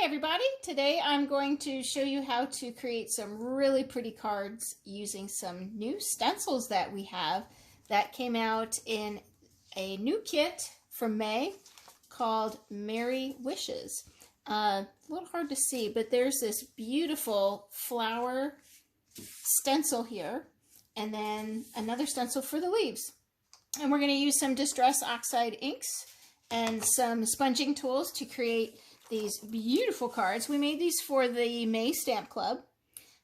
Hi everybody! Today I'm going to show you how to create some really pretty cards using some new stencils that we have that came out in a new kit from May called Merry Wishes. A little hard to see, but there's this beautiful flower stencil here and then another stencil for the leaves. And we're going to use some Distress Oxide inks and some sponging tools to create these beautiful cards. We made these for the May Stamp Club.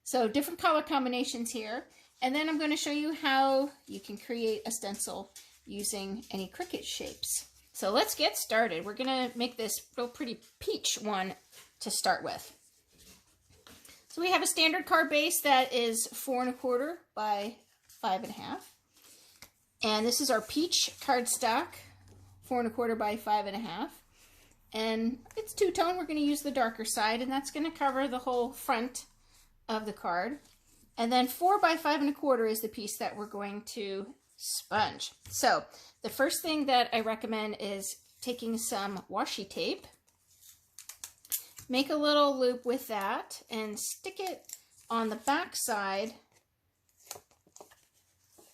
So different color combinations here. And then I'm going to show you how you can create a stencil using any Cricut shapes. So let's get started. We're going to make this real pretty peach one to start with. So we have a standard card base that is 4 1/4 by 5 1/2. And this is our peach cardstock, 4 1/4 by 5 1/2. And it's two-tone. We're going to use the darker side, and that's going to cover the whole front of the card. And then 4 by 5 1/4 is the piece that we're going to sponge. So the first thing that I recommend is taking some washi tape, make a little loop with that, and stick it on the back side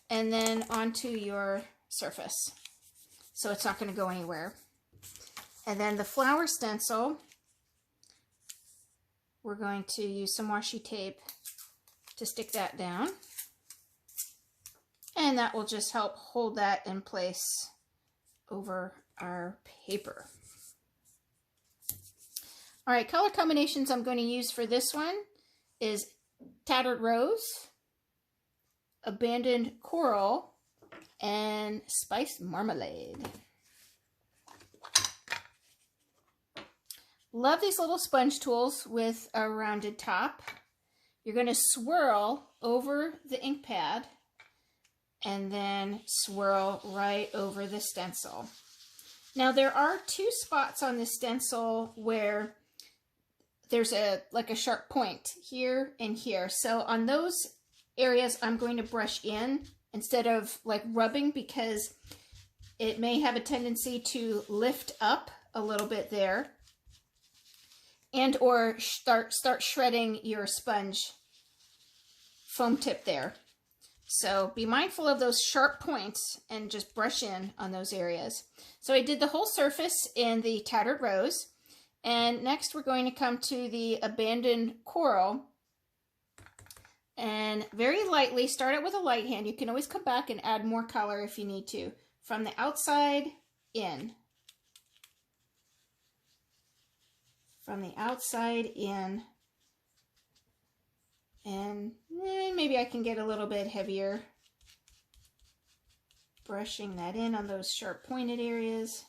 and then onto your surface. So it's not going to go anywhere. And then the flower stencil, we're going to use some washi tape to stick that down. And that will just help hold that in place over our paper. All right, color combinations I'm going to use for this one is Tattered Rose, Abandoned Coral, and Spiced Marmalade. Love these little sponge tools with a rounded top. You're going to swirl over the ink pad and then swirl right over the stencil. Now there are two spots on the stencil where there's like a sharp point here and here. So on those areas I'm going to brush in instead of like rubbing, because it may have a tendency to lift up a little bit there, and or start shredding your sponge foam tip there. So be mindful of those sharp points and just brush in on those areas. So I did the whole surface in the Tattered Rose, and next we're going to come to the Abandoned Coral, and very lightly start it with a light hand. You can always come back and add more color if you need to, from the outside in. From the outside in, and maybe I can get a little bit heavier, brushing that in on those sharp pointed areas.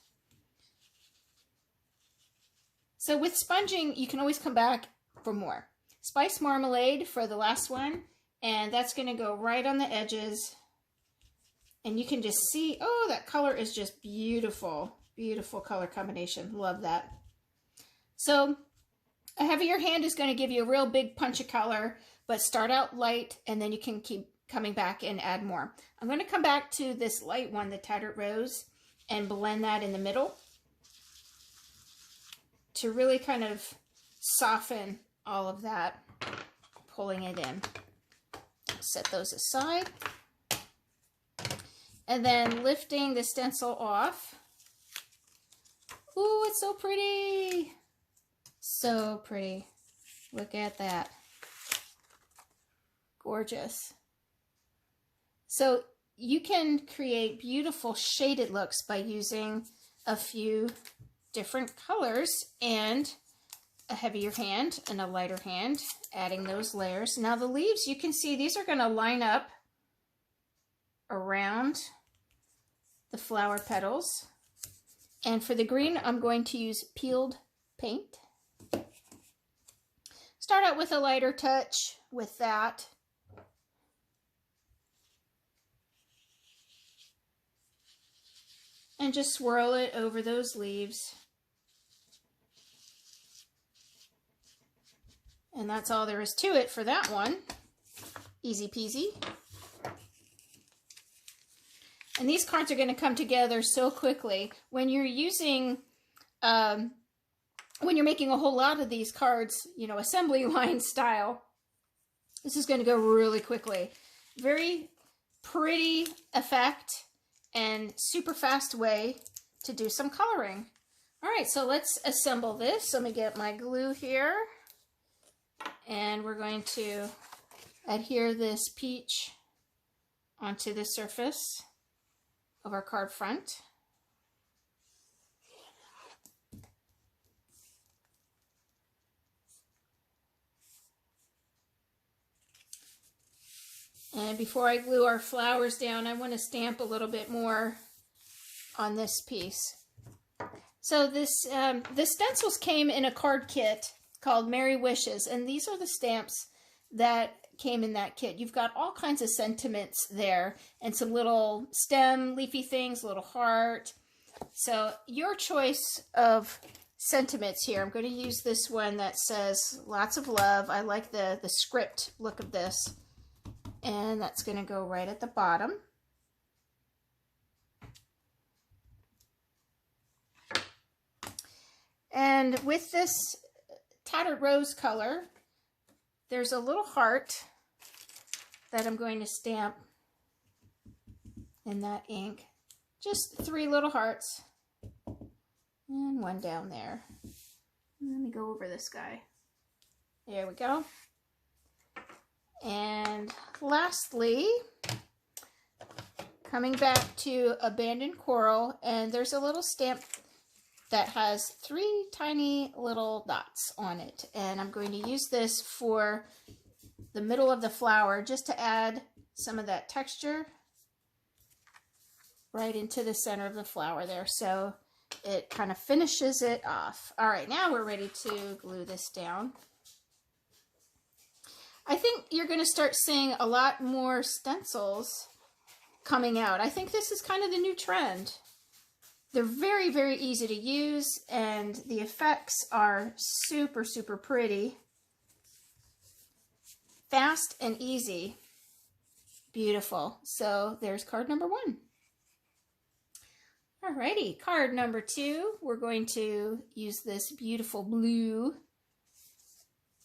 So with sponging, you can always come back for more. Spiced Marmalade for the last one, and that's going to go right on the edges, and you can just see, oh, that color is just beautiful. Beautiful color combination. Love that. So a heavier hand is going to give you a real big punch of color, but start out light and then you can keep coming back and add more. I'm going to come back to this light one, the Tattered Rose, and blend that in the middle to really kind of soften all of that, pulling it in. Set those aside. And then lifting the stencil off. Ooh, it's so pretty! So pretty. Look at that. Gorgeous. So you can create beautiful shaded looks by using a few different colors and a heavier hand and a lighter hand, adding those layers. Now the leaves, you can see these are going to line up around the flower petals. And for the green, I'm going to use peeled paint. Start out with a lighter touch with that. And just swirl it over those leaves. And that's all there is to it for that one. Easy peasy. And these cards are going to come together so quickly. When you're using when you're making a whole lot of these cards, you know, assembly line style, this is going to go really quickly. Very pretty effect and super fast way to do some coloring. All right, so let's assemble this. Let me get my glue here. And we're going to adhere this peach onto the surface of our card front. And before I glue our flowers down, I want to stamp a little bit more on this piece. So this the stencils came in a card kit called Merry Wishes, and these are the stamps that came in that kit. You've got all kinds of sentiments there and some little stem leafy things, a little heart. So your choice of sentiments here. I'm going to use this one that says lots of love. I like the script look of this. And that's going to go right at the bottom. And with this Tattered Rose color, there's a little heart that I'm going to stamp in that ink. Just 3 little hearts. And one down there. Let me go over this guy. There we go. And lastly, coming back to Abandoned Coral, and there's a little stamp that has 3 tiny little dots on it. And I'm going to use this for the middle of the flower just to add some of that texture right into the center of the flower there. So it kind of finishes it off. All right, now we're ready to glue this down. I think you're going to start seeing a lot more stencils coming out. I think this is kind of the new trend. They're very, very easy to use, and the effects are super, super pretty. Fast and easy. Beautiful. So there's card number 1. Alrighty, card number 2. We're going to use this beautiful blue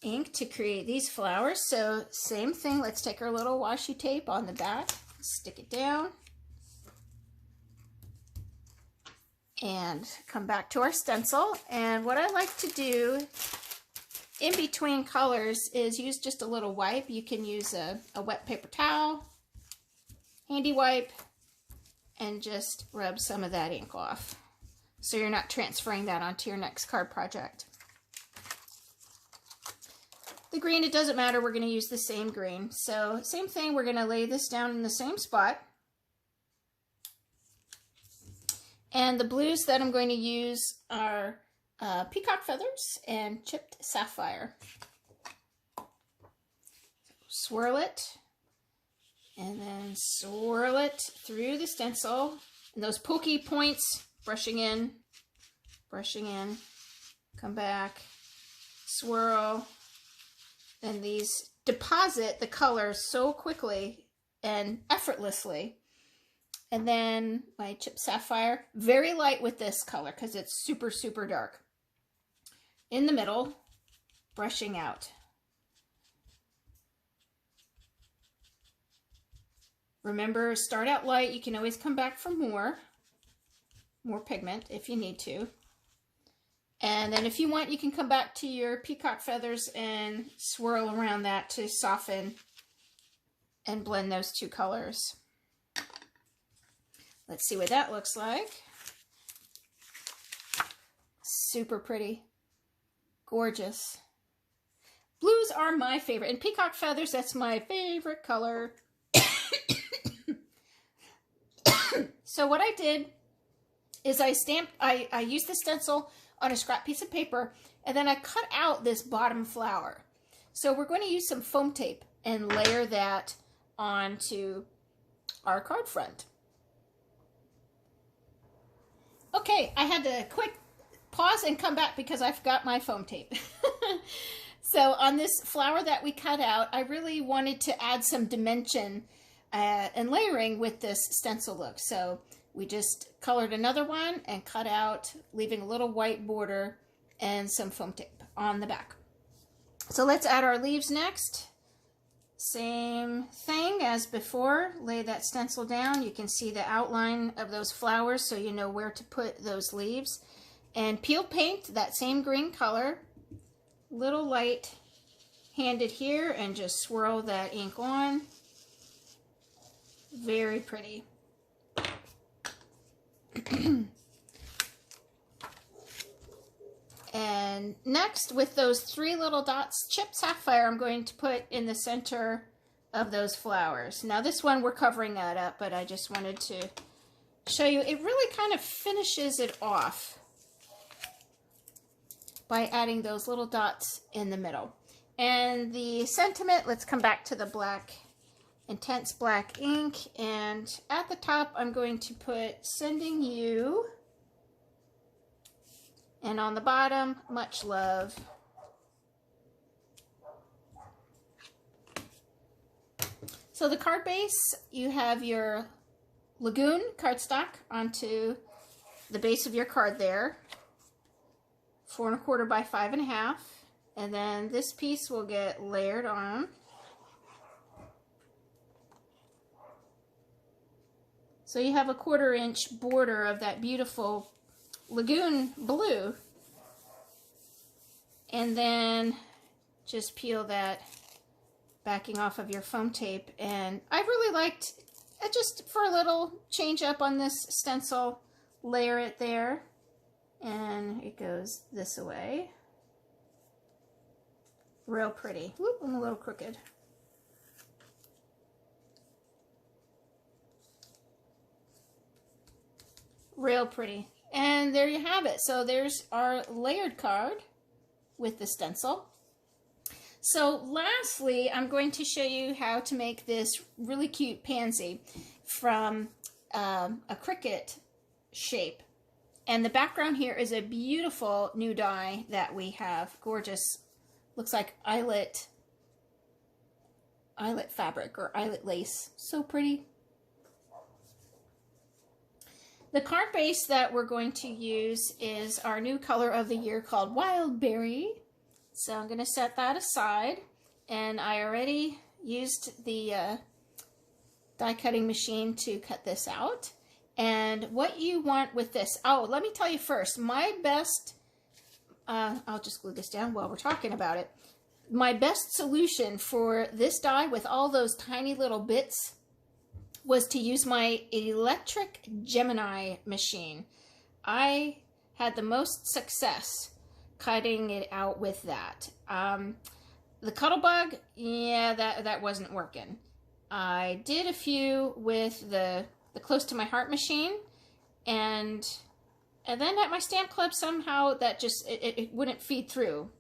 ink to create these flowers. So same thing, let's take our little washi tape on the back, stick it down, and come back to our stencil. And what I like to do in between colors is use just a little wipe. You can use a wet paper towel, handy wipe, and just rub some of that ink off so you're not transferring that onto your next card project. The green, it doesn't matter, we're going to use the same green. So same thing, we're going to lay this down in the same spot. And the blues that I'm going to use are peacock feathers and chipped sapphire. Swirl it, and then swirl it through the stencil. And those pokey points, brushing in, come back, swirl. And these deposit the color so quickly and effortlessly. And then my chipped sapphire, very light with this color because it's super, super dark. In the middle, brushing out. Remember, start out light. You can always come back for more pigment if you need to. And then if you want, you can come back to your peacock feathers and swirl around that to soften and blend those 2 colors. Let's see what that looks like. Super pretty. Gorgeous. Blues are my favorite. And peacock feathers, that's my favorite color. So what I did is I used the stencil on a scrap piece of paper, and then I cut out this bottom flower. So we're going to use some foam tape and layer that onto our card front. Okay, I had to quick pause and come back because I forgot my foam tape. So on this flower that we cut out, I really wanted to add some dimension and layering with this stencil look. So we just colored another one and cut out, leaving a little white border and some foam tape on the back. So let's add our leaves next. Same thing as before. Lay that stencil down. You can see the outline of those flowers so you know where to put those leaves. And peel paint, that same green color, little light handed here, and just swirl that ink on. Very pretty. And next, with those 3 little dots, chipped sapphire, I'm going to put in the center of those flowers. Now this one we're covering that up, but I just wanted to show you. It really kind of finishes it off by adding those little dots in the middle. And the sentiment, let's come back to the black, intense black ink. And at the top, I'm going to put sending you. And on the bottom, much love. So the card base, you have your Lagoon cardstock onto the base of your card there. 4 1/4 by 5 1/2. And then this piece will get layered on. So you have a 1/4 inch border of that beautiful Lagoon blue, and then just peel that backing off of your foam tape. And I really liked it, just for a little change up on this stencil, layer it there, and it goes this way. Real pretty. Whoop, I'm a little crooked. Real pretty. And there you have it. So there's our layered card with the stencil. So lastly, I'm going to show you how to make this really cute pansy from a cricket shape. And the background here is a beautiful new dye that we have. Gorgeous. Looks like eyelet fabric or eyelet lace. So pretty. The card base that we're going to use is our new color of the year called Wild Berry. So I'm going to set that aside. And I already used the die cutting machine to cut this out. And what you want with this, oh, let me tell you first, my best, I'll just glue this down while we're talking about it. My best solution for this die with all those tiny little bits was to use my electric Gemini machine. I had the most success cutting it out with that. The Cuttlebug, yeah, that wasn't working. I did a few with the Close to My Heart machine, and then at my stamp club somehow that just it wouldn't feed through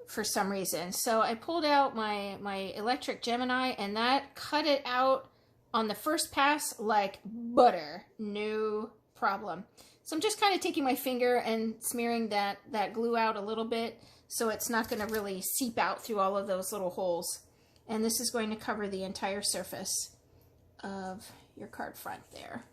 for some reason. So I pulled out my electric Gemini, and that cut it out on the first pass like butter. No problem. So I'm just kind of taking my finger and smearing that glue out a little bit so it's not going to really seep out through all of those little holes. And this is going to cover the entire surface of your card front there.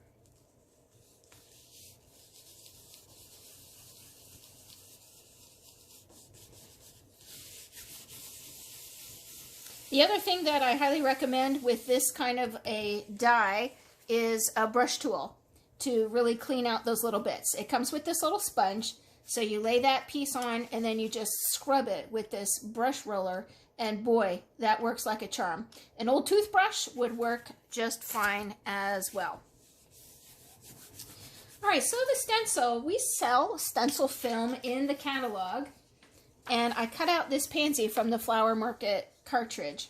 The other thing that I highly recommend with this kind of a die is a brush tool to really clean out those little bits. It comes with this little sponge, so you lay that piece on and then you just scrub it with this brush roller, and boy, that works like a charm. An old toothbrush would work just fine as well. All right, so the stencil, we sell stencil film in the catalog, and I cut out this pansy from the Flower Market cartridge.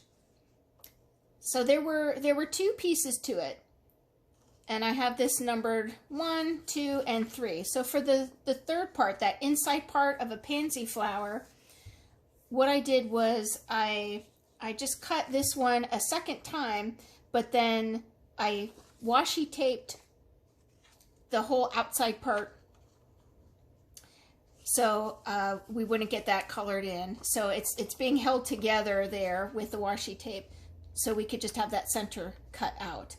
So there were 2 pieces to it, and I have this numbered 1, 2, and 3. So for the third part, that inside part of a pansy flower, what I did was I just cut this one a second time, but then I washi taped the whole outside part so we wouldn't get that colored in. So it's being held together there with the washi tape, so we could just have that center cut out.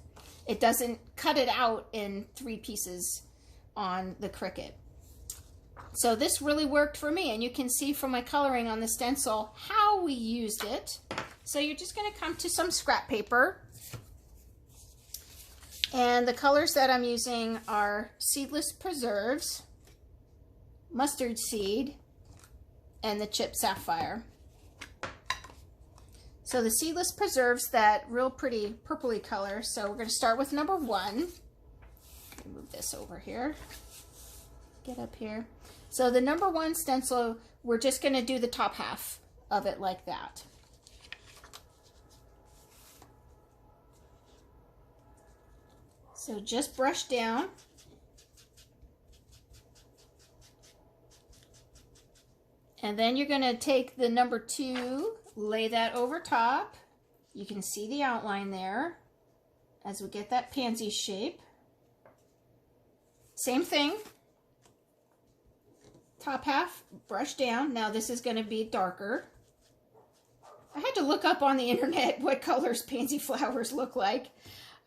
It doesn't cut it out in 3 pieces on the Cricut. So this really worked for me, and you can see from my coloring on the stencil how we used it. So you're just going to come to some scrap paper, and the colors that I'm using are Seedless Preserves, Mustard Seed, and the Chip Sapphire. So the Seedless Preserves, that real pretty purpley color. So we're going to start with number 1. Move this over here. Get up here. So the number 1 stencil, we're just going to do the top half of it like that. So just brush down. And then you're going to take the number 2, lay that over top. You can see the outline there as we get that pansy shape. Same thing. Top half, brush down. Now this is going to be darker. I had to look up on the internet what colors pansy flowers look like.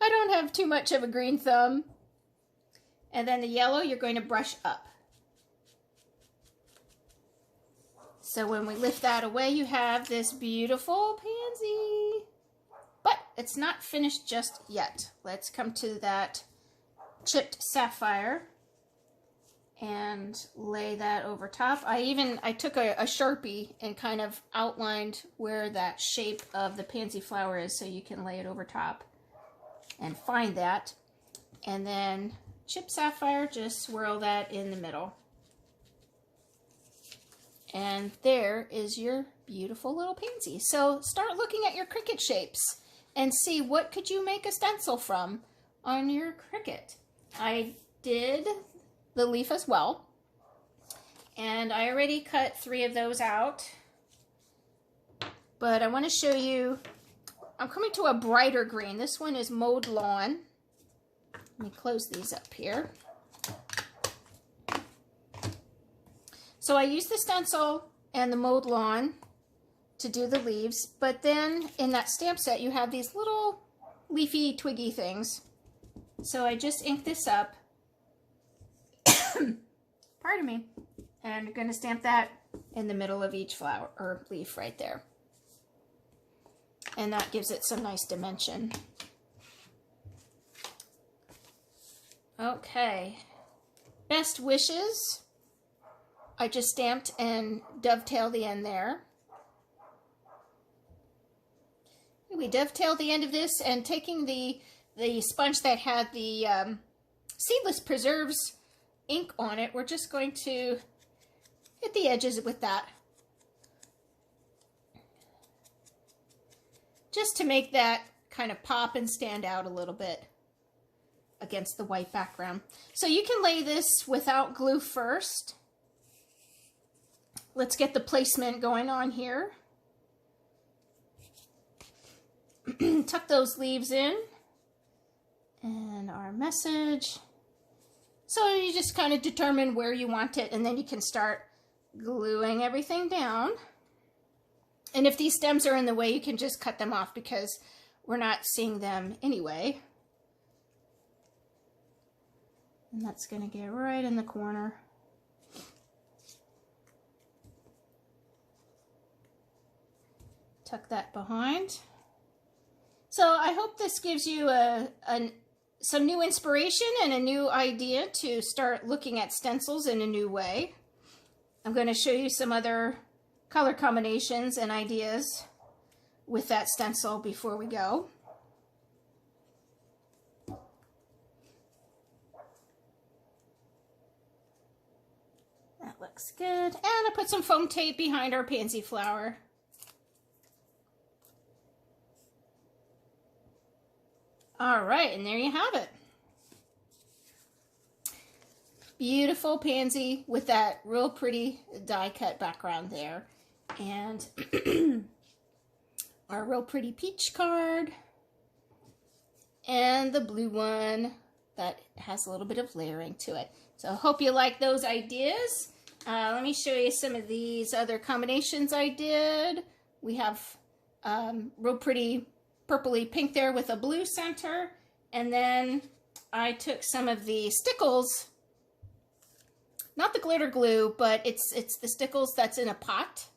I don't have too much of a green thumb. And then the yellow, you're going to brush up. So when we lift that away, you have this beautiful pansy. But it's not finished just yet. Let's come to that chipped sapphire and lay that over top. I took a Sharpie and kind of outlined where that shape of the pansy flower is, so you can lay it over top and find that. And then chipped sapphire, just swirl that in the middle. And there is your beautiful little pansy. So start looking at your cricket shapes and see what could you make a stencil from on your cricket. I did the leaf as well, and I already cut 3 of those out, but I want to show you, I'm coming to a brighter green. This one is Mowed Lawn. Let me close these up here. So I used the stencil and the Mowed Lawn to do the leaves, but then in that stamp set you have these little leafy twiggy things. So I just inked this up, pardon me, and I'm going to stamp that in the middle of each flower or leaf right there. And that gives it some nice dimension. Okay, Best Wishes. I just stamped and dovetailed the end there. We dovetailed the end of this, and taking the sponge that had the Seedless Preserves ink on it, we're just going to hit the edges with that. Just to make that kind of pop and stand out a little bit against the white background. So you can lay this without glue first. Let's get the placement going on here. Tuck those leaves in. And our message. So you just kind of determine where you want it, and then you can start gluing everything down. And if these stems are in the way, you can just cut them off because we're not seeing them anyway. And that's going to get right in the corner. Tuck that behind. So I hope this gives you some new inspiration and a new idea to start looking at stencils in a new way. I'm going to show you some other color combinations and ideas with that stencil before we go. That looks good. And I put some foam tape behind our pansy flower. All right, and there you have it. Beautiful pansy with that real pretty die cut background there. And our real pretty peach card. And the blue one that has a little bit of layering to it. So I hope you like those ideas. Let me show you some of these other combinations I did. We have real pretty purpley pink there with a blue center, and then I took some of the stickles not the glitter glue, but it's the stickles that's in a pot.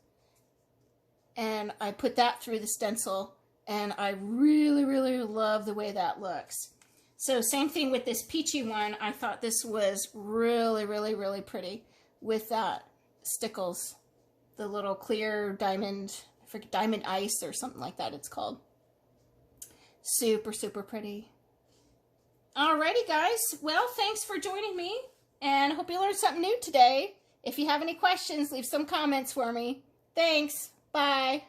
And I put that through the stencil, and I really, really love the way that looks. So same thing with this peachy one. I thought this was really, really, really pretty with that stickles, the little clear diamond, I forget, diamond ice or something like that it's called. Super, super pretty. Alrighty, guys. Well, thanks for joining me, and I hope you learned something new today. If you have any questions, leave some comments for me. Thanks. Bye.